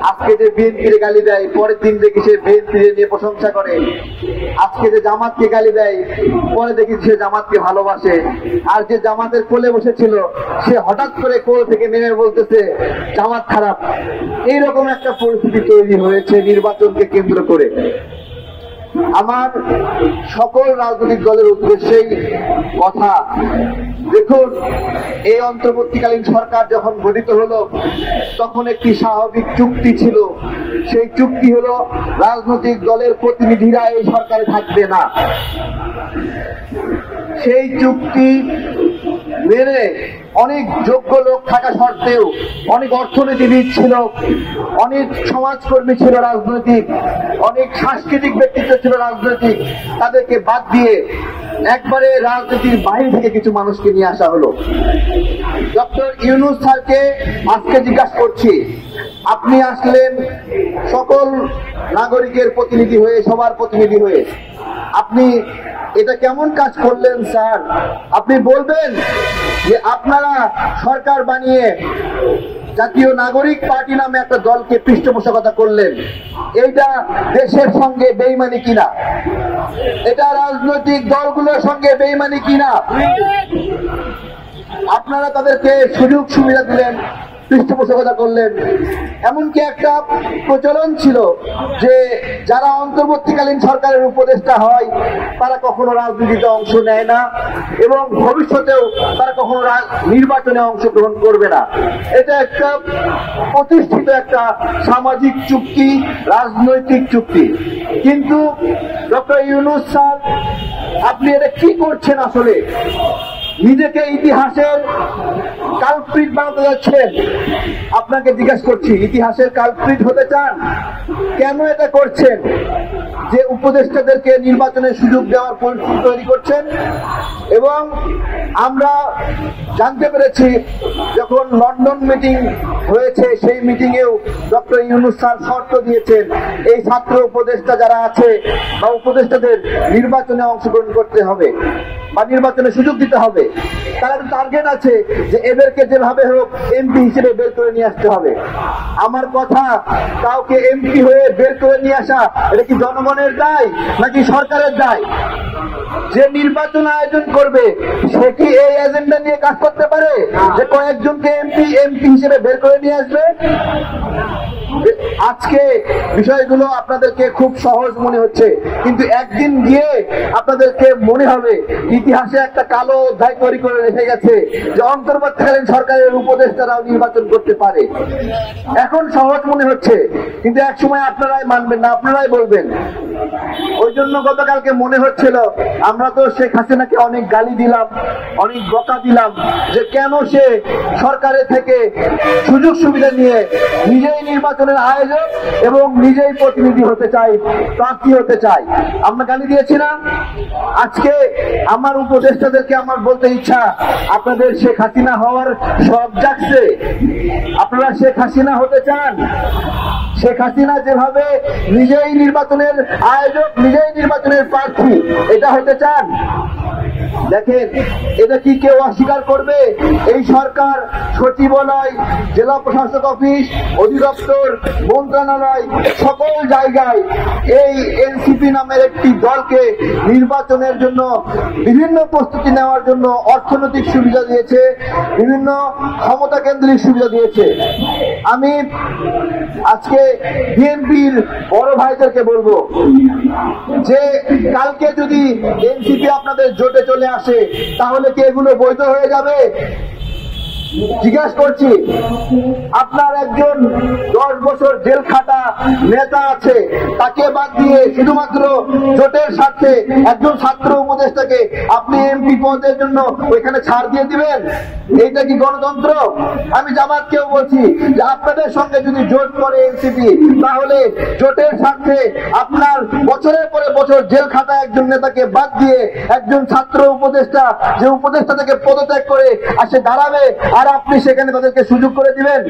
আজকে যে বিএনপির গালি দেয়, পরের দিন দেখি সে বিএনপি নিয়ে প্রশংসা করে। আজকে যে জামাতকে গালি দেয়, পরে দেখি সে জামাতকে ভালোবাসে। আর যে জামাতের কোলে বসেছিল সে হঠাৎ করে কোল থেকে নেমে বলতেছে জামাত খারাপ। এইরকম একটা পরিস্থিতি তৈরি হয়েছে নির্বাচনকে কেন্দ্র করে। আমার সকল রাজনৈতিক দলের উদ্দেশ্যেই কথা, দেখুন, এই অন্তর্বর্তীকালীন সরকার যখন গঠিত হলো তখন একটি স্বাভাবিক চুক্তি ছিল। সেই চুক্তি হলো রাজনৈতিক দলের প্রতিনিধিরা এই সরকারে থাকবে না। সেই চুক্তি মেনে অনেক যোগ্য লোক থাকা সত্ত্বেও অনেক অর্থনীতিবিদ ছিল, অনেক সমাজকর্মী ছিল রাজনৈতিক, অনেক সাংস্কৃতিক ব্যক্তিত্ব ছিল রাজনৈতিক, তাদেরকে বাদ দিয়ে একবারে রাজনীতির বাইরে থেকে কিছু মানুষকে নিয়ে আসা হলো। ডক্টর ইউনূস স্যারকে আজকে জিজ্ঞাসা করছি, আপনি আসলেন সকল নাগরিকের প্রতিনিধি হয়ে, সবার প্রতিনিধি হয়ে, আপনি এটা কেমন কাজ করলেন স্যার? আপনি বলবেন যে আপনারা সরকার বানিয়ে জাতীয় নাগরিক পার্টি নামে একটা দলকে পৃষ্ঠপোষকতা করলেন, এইটা দেশের সঙ্গে বেইমানি কিনা? এটা রাজনৈতিক দলগুলোর সঙ্গে বেইমানি কিনা? আপনারা তাদেরকে সুযোগ সুবিধা দিলেন, পৃষ্ঠপোষকতা করলেন। এমনকি একটা প্রচলন ছিল যে যারা অন্তর্বর্তীকালীন সরকারের উপদেষ্টা হয় তারা কখনো রাজনীতিতে অংশ নেয় না এবং ভবিষ্যতেও তারা কখনো নির্বাচনে অংশগ্রহণ করবে না। এটা একটা প্রতিষ্ঠিত একটা সামাজিক চুক্তি, রাজনৈতিক চুক্তি। কিন্তু ডক্টর ইউনূস স্যার, আপনি এটা কি করছেন? আসলে নিজেকে ইতিহাসের কালপ্রিট বানাতে যাচ্ছেন। আপনাকে জিজ্ঞাসা করছি, ইতিহাসের কালপ্রিট হতে চান? কেন এটা করছেন? যে উপদেষ্টাদেরকে নির্বাচনের সুযোগ দেওয়ার পরিস্থিতি তৈরি করছেন। এবং আমরা জানতে পেরেছি যখন লন্ডন মিটিং হয়েছে সেই মিটিংয়েও ডক্টর ইউনূস স্যার শর্ত দিয়েছেন এই ছাত্র উপদেষ্টা যারা আছে বা উপদেষ্টাদের নির্বাচনে অংশগ্রহণ করতে হবে বা নির্বাচনে সুযোগ দিতে হবে। তার টার্গেট আছে যে এদেরকে যেভাবে হোক এমপি হিসেবে বের করে নিয়ে আসতে হবে। আমার কথা, কাউকে এমপি হয়ে বের করে নিয়ে আসা এটা কি জনগণের দায় নাকি সরকারের দায়? যে নির্বাচন আয়োজন করবে সে কি এই এজেন্ডা নিয়ে কাজ করতে পারে যে কয়েকজনকে এমপি হিসেবে বের করে নিয়ে আসবে? আজকে বিষয়গুলো আপনাদেরকে খুব সহজ মনে হচ্ছে, কিন্তু একদিন গিয়ে আপনাদেরকে মনে হবে ইতিহাসে একটা কালো অধ্যায় তৈরি করে রেখে গেছে যে অন্তর্বর্তীকালীন সরকারের উপদেষ্টারাও নির্বাচন করতে পারে। এখন সহজ মনে হচ্ছে, কিন্তু এক সময় আপনারাই মানবেন না, আপনারাই বলবেন। ওই জন্য গতকালকে মনে হচ্ছিল আমরা তো শেখ হাসিনাকে অনেক গালি দিলাম, অনেক বকা দিলাম যে কেন সে সরকারের থেকে সুযোগ সুবিধা নিয়ে নিজেই নির্বাচনের আয়োজক এবং নিজেই প্রতিনিধি হতে চাই, প্রার্থী হতে চাই। আমরা গালি দিয়েছি না? আজকে আমার উপদেষ্টাদেরকে আমার বলতে ইচ্ছা, আপনাদের শেখ হাসিনা হওয়ার শখ জাগছে? আপনারা শেখ হাসিনা হতে চান? শেখ হাসিনা যেভাবে নিজেই নির্বাচনের আয়োজক, নিজেই নির্বাচনের প্রার্থী, এটা হতে চান? দেখেন, এটা কি কেউ অস্বীকার করবে? এই সরকার সচিবালয়, জেলা প্রশাসক অফিস, অধিদপ্তর, মন্ত্রণালয়, সকল জায়গায় এই এনসিপি নামের একটি দলকে নির্বাচনের জন্য বিভিন্ন প্রস্তুতি নেওয়ার জন্য অর্থনৈতিক সুবিধা দিয়েছে, বিভিন্ন ক্ষমতা কেন্দ্রিক সুবিধা দিয়েছে। আমি আজকে বিএনপির বড় ভাইদেরকে বলবো যে কালকে যদি এনসিপি আপনাদের জোটে চলে আসে তাহলে কি এগুলো বৈধ হয়ে যাবে? জিজ্ঞাসা করছি, আপনার একজন 10 বছর জেল খাটা নেতা আছে, তাকে বাদ দিয়ে শুধুমাত্র জোটের স্বার্থে একজন ছাত্র উপদেষ্টাকে আপনি এমপি পদের জন্য ওইখানে ছাড় দিয়ে দিবেন? এইটা কি গণতন্ত্র? আমি জামাতকেও বলছি যে আপনাদের সঙ্গে যদি জোট করে এনসিপি, তাহলে জোটের স্বার্থে আপনার বছরের পরে বছর জেল খাটা একজন নেতাকে বাদ দিয়ে একজন ছাত্র উপদেষ্টা, যে উপদেষ্টা থেকে পদত্যাগ করে আসে দাঁড়াবে, আর আপনি সেখানে তাদেরকে সুযোগ করে দিবেন?